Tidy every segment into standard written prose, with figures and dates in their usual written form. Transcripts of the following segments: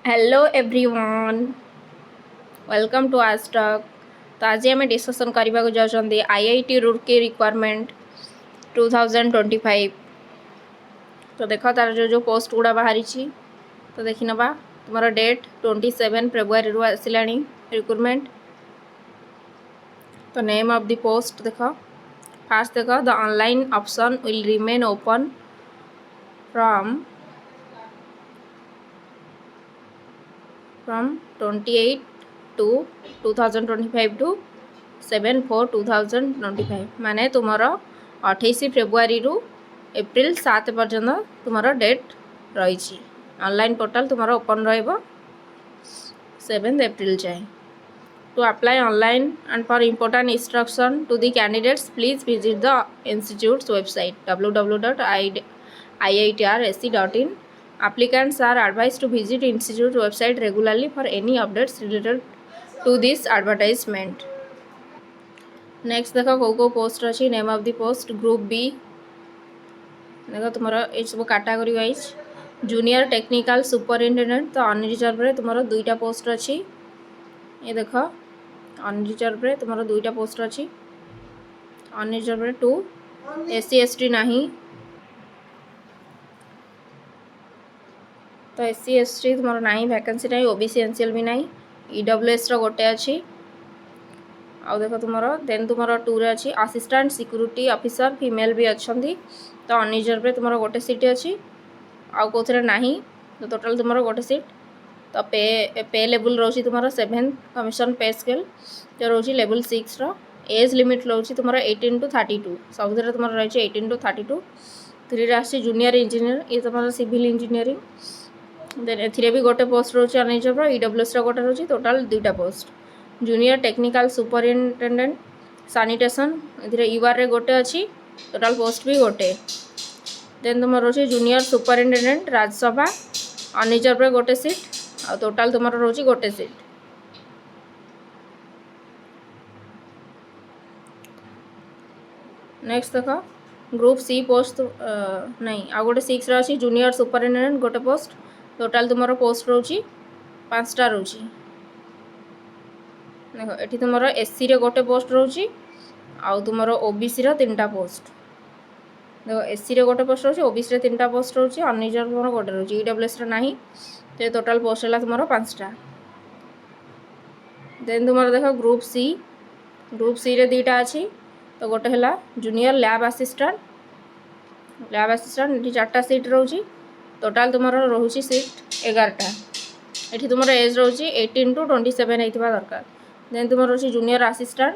Hello everyone, welcome to आज talk. तो आज आम डिस्कसन करने को जाऊँगी आईआईटी रुड़की रिक्वायरमेंट 2025। तो देख तार जो पोस्ट गुड़ा बाहरी तो देखी नवा तुम डेट 27 फेब्रुआरी रू आसला रिक्रुटमेंट। तो नेम ऑफ द पोस्ट देख फास्ट देख the online option will remain open from 28 to 2025 to 7/4/2025 माने तुमर 28 फेब्रुआरी रू एप्रिल 7 पर्यंत तुमर डेट रही। ऑनलाइन पोर्टल तुमर ओपन रहिबो 7 एप्रिल जाए। To apply online and for important instruction to the candidates please visit the institute's website www.iitrse.in. Applicants are advised to visit institute website regularly for any updates related to this advertisement. Next देख कौ post अच्छी name of the post group B देख तुम ये सब category wise junior technical superintendent. तो unreserve रे तुम दुईटा पोस्ट अच्छी ये देख अनरिजर्व रे तुम दुईटा पोस्ट अच्छी अनरिजर्व रे 2 SC ST नहीं। तो SC ST तुम ना वैकेंसी ना OBC NCL भी ना EWS गोटे अच्छी आउ देख तुम देन तुम 2 रे अच्छी असिस्टेंट सिक्यूरीटी ऑफिसर फीमेल भी अच्छा। तो अनरिजर्व रे तुम गोटे सीट अच्छी आउ कौन ना। तो टोटाल तुम गोटे सीट। तो पे लेवल रोची तुम 7 कमीशन पे स्केल जो रोची लेवल 6 रो एज लिमिट रोची तुम 18 to 32 सब तुम रही 18 to 32। 3 रे जूनियर इंजीनियर ये तुम सिविल इंजीनियरिंग देन ए भी गोटे पोस्ट रोची अनरिजर्व EWS गोटे रोची टोटाल 2टा post. Junior technical superintendent sanitation UR रे गोटे अच्छी टोटाल पोस्ट भी गोटे। देन तुम रोचे जूनियर सुपरिटेडेंट राज्यसभा अनरिजर्व रे गोटे सीट और टोटाल तुम रोची गोटे सीट। नेक्स्ट देख ग्रुप सी पोस्ट नहीं आ गोटे 6 रे अच्छी जूनियर सुपरिटेडेंट गोटे पोस्ट टोटाल तुम पोस्ट रोची 5टा रोची। देख ये तुम SC रे गोटे पोस्ट रोची आउ तुम OBC रो 3टा पोस्ट। देख SC रे गोटे पोस्ट रोची OBC रे 3टा पोस्ट रोची अनरिजर्व तुम गोटे रोची EWS रे नहीं। तो टोटाल पोस्ट है तुम 5टा। देन तुम देख ग्रुप सी रे 2टा अच्छी तो गोटे है जूनियर लैब असिस्टेंट ये 4टा सीट रोची टोटाल तुम रोची सीट 11टा। ये तुम एज रोची 18 to 27 होता दरकार। देन तुम रोची जूनियर असिस्टेंट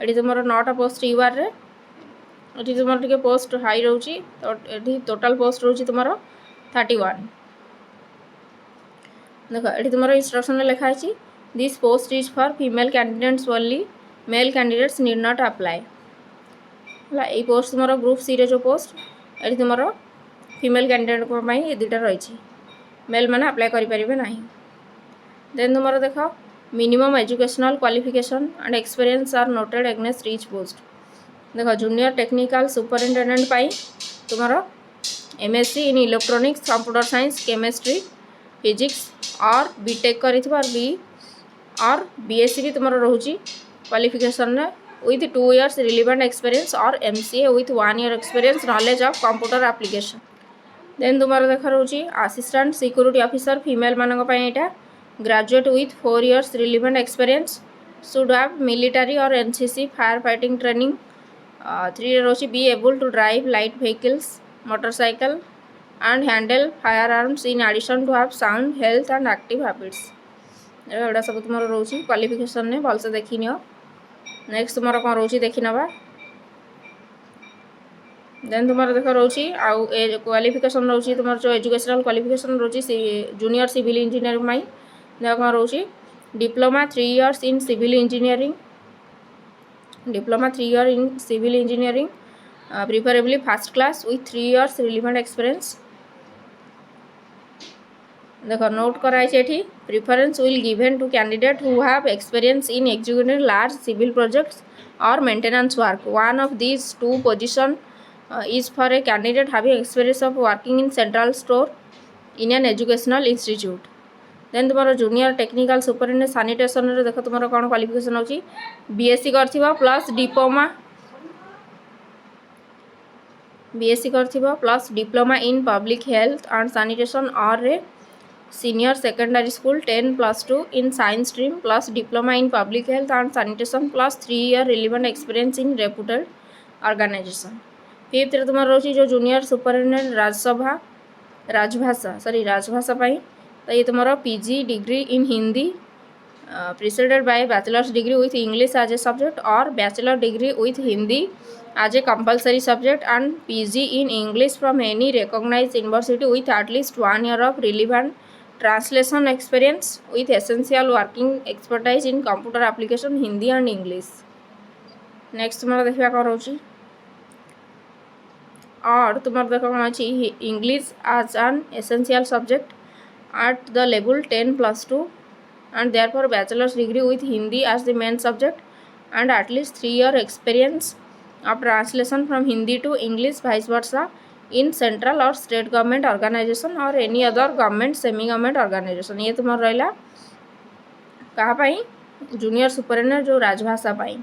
ये तुम 9टा पोस्ट यूआर रे ये तुम टे पोस्ट हाई रोची तो ये टोटाल पोस्ट रोची तुम 31। देख ये तुम इंस्ट्रक्शन लिखाई this post is for female candidates only male candidates need not apply है। ये पोस्ट तुम ग्रुप सी रे जो पोस्ट ये तुम फीमेल कैंडिडेट ये 2टा रही मेल मैंने अप्लाई करें ना। देन तुम देख minimum educational qualification and experience are noted against each post. देख जूनियर टेक्निकल सुपरिटेडेंट तुम MSc in electronics computer science chemistry physics और बीटेक कर BSc भी तुम रोची qualification with 2 years relevant experience और MCA with 1 year experience knowledge of computer application. Then तुम देख रोची असिस्टेंट सिक्यूरीटी ऑफिसर फीमेल मानक यहाँ graduate with 4 years relevant experience should have military और NCC फायर फाइटिंग ट्रेनिंग। 3 रोची be able to drive light vehicles motorcycle and handle firearms in addition to have sound health and active habits. एटा सब तुम रोची qualification ने भलसे देखी neo. Next तुम कौन रोची देखी नवा। देन तुम देख रोची आउ क्वालिफिकेशन रोची तुम जो एजुकेशनल क्वालिफिकेशन रोची जूनियर सिविल इंजीनियरिंग देख कौन रोची diploma 3 years in civil engineering diploma 3 year in civil engineering preferably first class with 3 years relevant experience. देख नोट कराई preference will given to candidate who have experience in executing large civil projects और maintenance work. One of these 2 position is for a candidate having experience of working in central store in an educational institute. देन तुम junior technical superintendent sanitation रे देख तुम कौन क्वालिफिकेशन होची BSc करथिबा plus diploma in public health and sanitation और senior secondary school 10+2 in science stream plus diploma in public health and sanitation plus 3 year relevant experience in reputed organisation. Fifth रे तुम रोची जो जूनियर सुपरिटेंडेंट राजभाषा पाई तो ये तुम PG degree in Hindi preceded by bachelor's degree with English as a subject or bachelor degree with Hindi as a compulsory subject and PG in English from any recognized university with at least 1 year of relevant translation experience with essential working expertise in computer application Hindi and English। Next तुम देखा कौन रोची और तुम देख कौन अच्छी English as an essential subject at the level 10+2 and therefore bachelor's degree with Hindi as the main subject and at least 3 year experience of translation from Hindi to English vice versa in central or state government organization or any other government semi government organization। ये तुम रहा कहाँ पाई junior superintendent जो राजभाषा पाई।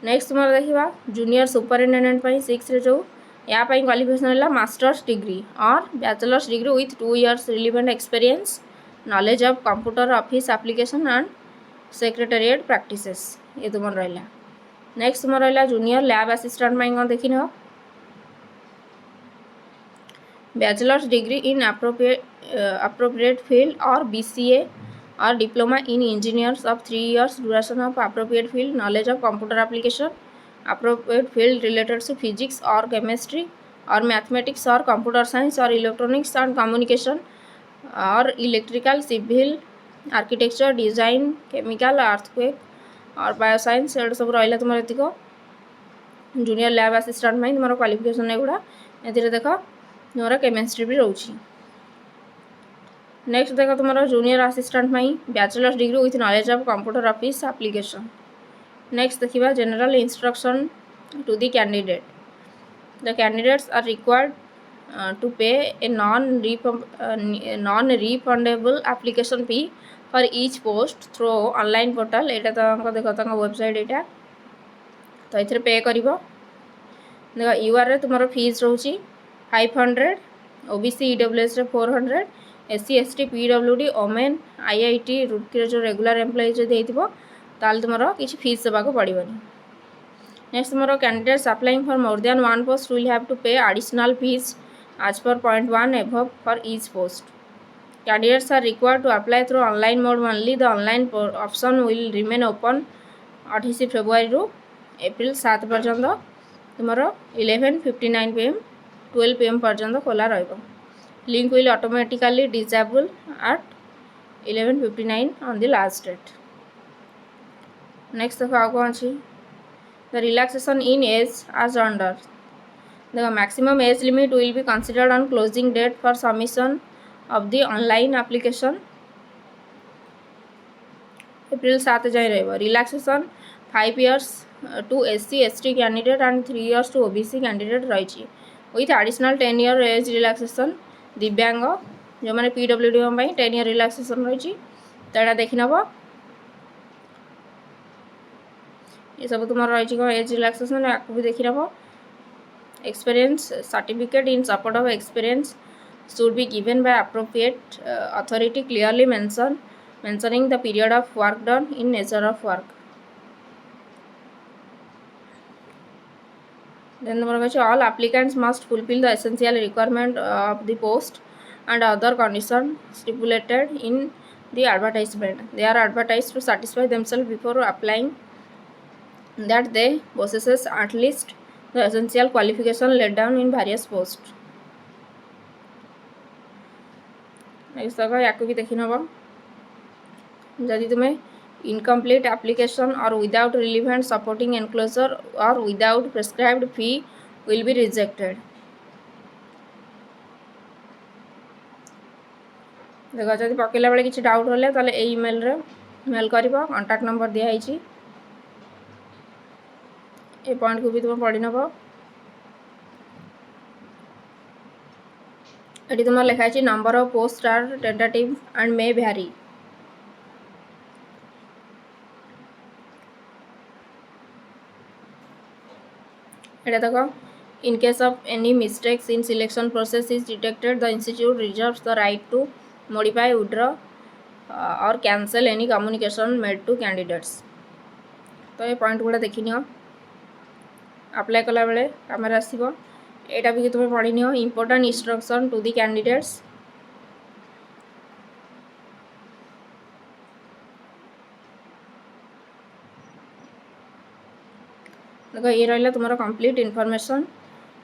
Next तुम देखा junior superintendent पाई 6 रे जो या पाई क्वालिफिकेशन है मास्टर्स डिग्री और bachelors degree with 2 years relevant experience knowledge of computer office application and secretariat practices ये तुम रहा। नेक्स्ट तुम रहा जूनियर लैब असिस्टेंट में कौन देखी न bachelors degree in appropriate field और BCA और diploma in engineers of 3 years duration of appropriate field knowledge of computer application appropriate field related to physics और केमिस्ट्री और मैथमेटिक्स और कंप्यूटर साइंस और इलेक्ट्रॉनिक्स एंड कम्युनिकेशन और electrical civil architecture design chemical earthquake और bioscience ये सब रहा तुम ये जूनियर लैब असिस्टेंट में तुम क्वालिफिकेशन एगुड़ा ये देख तुम केमिस्ट्री भी रोची। नेक्स्ट देख तुम जूनियर असिस्टेंट में bachelor's degree with knowledge of computer office application. Next देखा general instruction to the candidate the candidates are required to pay a non-refundable application fee for each post through online portal एटा तो देखो website एटा तो ये पे कर देख यूआर रे तुम फीस रोची 500 OBC EWS रे 400 SC ST PWD women IIT Roorkee जो रेगुलर एम्प्लॉय जो देइथिबो ताल तुम किसी फीस देवा को पड़ोनी। नेक्स्ट तुम candidates applying for more than one post will have to pay additional fees as per point 1 above for each post. Candidates are required to apply through online mode only. The online option will remain open 28 February ru April 7 पर्यंत तुमरो 11:59 PM 12 PM पर्यंत खोला रहिबो। Link will automatically disable at 11:59 on the last date। Next देखो कौन अछि the relaxation in age as under the maximum age limit will be considered on closing date for submission of the online application April 7 जाए रहिबो। Relaxation 5 years to SC ST candidate and 3 years to OBC candidate रही with additional 10 year age relaxation divyang जो मैंने PWD 10 year relaxation रही तो यहाँ देखी नब ये सब तुम रही एज रिलैक्सेशन आपको भी देखी नब। Experience certificate in support of experience should be given by appropriate authority clearly mentioning the period of work done in nature of work। Then all applicants must fulfill the essential requirement of the post and other conditions stipulated in the advertisement. They are advertised to satisfy themselves before applying that they possess at least the essential qualification laid down in various posts। Next देखो या भी देखी नब जदि तुम्हें incomplete application और without relevant supporting enclosure और without prescribed fee will be rejected. देख जब पकेला बेले किसी डाउट होले ताले ए ईमेल रे मेल करिवो कांटेक्ट नंबर दिया है ए पॉइंट को भी तुम पढ़ी नब। ये तुम लिखाई number of post are tentative and may भ्यारी। ये देख in case of any mistakes in selection process is detected the institute reserves the right to modify withdraw और cancel any communication made to candidates. तो ये point गुड़ा देखी neo apply कला बेले कैमरा आसीबो। एटा भी तुम पढ़ी नियो important instruction to the candidates. देखो ये रहा तुम कंप्लीट इनफॉरमेशन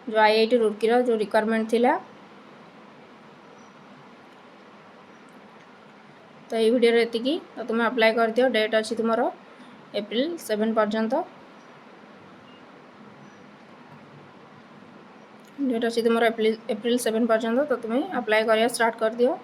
जो आईआईटी रुड़की जो रिक्वायरमेंट थिला। तो ये वीडियो एतिकी तो तुम अप्लाई कर दियो। डेट अच्छी तुम एप्रिल 7 पर्यंत। डेट अच्छी तुम एप्रिल 7 पर्यंत तो तुम्हें अप्लाई करिया स्टार्ट कर दियो।